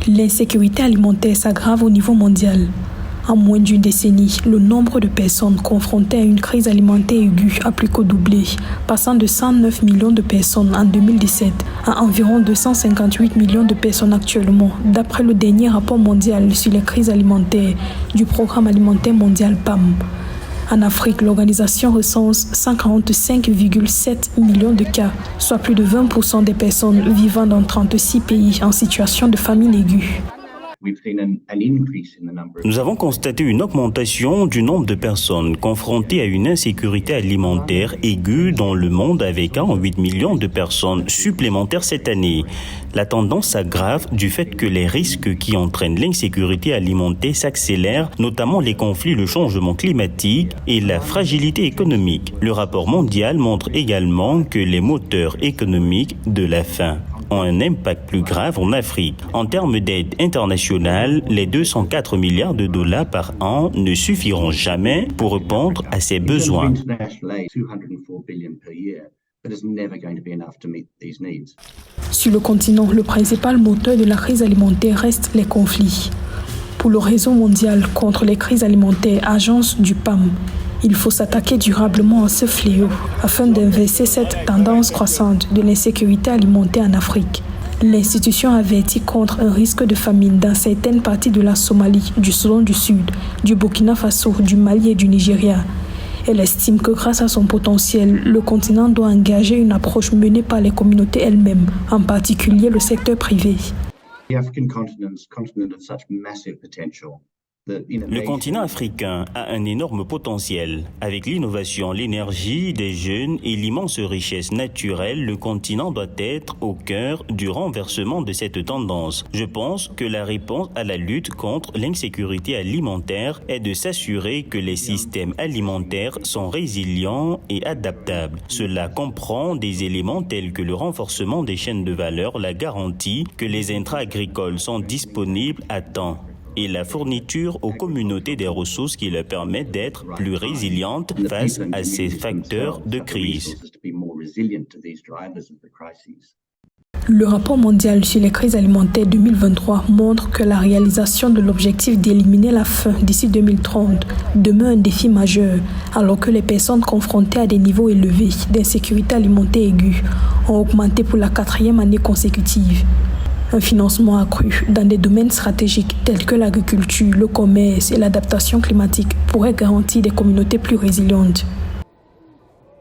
L'insécurité alimentaire s'aggrave au niveau mondial. En moins d'une décennie, le nombre de personnes confrontées à une crise alimentaire aiguë a plus que doublé, passant de 109 millions de personnes en 2017 à environ 258 millions de personnes actuellement, d'après le dernier rapport mondial sur les crises alimentaires du Programme alimentaire mondial PAM. En Afrique, l'organisation recense 145,7 millions de cas, soit plus de 20% des personnes vivant dans 36 pays en situation de famine aiguë. Nous avons constaté une augmentation du nombre de personnes confrontées à une insécurité alimentaire aiguë dans le monde avec 48 millions de personnes supplémentaires cette année. La tendance s'aggrave du fait que les risques qui entraînent l'insécurité alimentaire s'accélèrent, notamment les conflits, le changement climatique et la fragilité économique. Le rapport mondial montre également que les moteurs économiques de la faim ont un impact plus grave en Afrique. En termes d'aide internationale, les 204 milliards de dollars par an ne suffiront jamais pour répondre à ces besoins. Sur le continent, le principal moteur de la crise alimentaire reste les conflits. Pour le réseau mondial contre les crises alimentaires, agence du PAM, il faut s'attaquer durablement à ce fléau afin d'inverser cette tendance croissante de l'insécurité alimentaire en Afrique. L'institution avertit contre un risque de famine dans certaines parties de la Somalie, du Soudan du Sud, du Burkina Faso, du Mali et du Nigeria. Elle estime que grâce à son potentiel, le continent doit engager une approche menée par les communautés elles-mêmes, en particulier le secteur privé. Le continent africain a un énorme potentiel. Avec l'innovation, l'énergie des jeunes et l'immense richesse naturelle, le continent doit être au cœur du renversement de cette tendance. Je pense que la réponse à la lutte contre l'insécurité alimentaire est de s'assurer que les systèmes alimentaires sont résilients et adaptables. Cela comprend des éléments tels que le renforcement des chaînes de valeur, la garantie que les intrants agricoles sont disponibles à temps, et la fourniture aux communautés des ressources qui leur permettent d'être plus résilientes face à ces facteurs de crise. Le rapport mondial sur les crises alimentaires 2023 montre que la réalisation de l'objectif d'éliminer la faim d'ici 2030 demeure un défi majeur, alors que les personnes confrontées à des niveaux élevés d'insécurité alimentaire aiguë ont augmenté pour la 4e année consécutive. Un financement accru dans des domaines stratégiques tels que l'agriculture, le commerce et l'adaptation climatique pourrait garantir des communautés plus résilientes.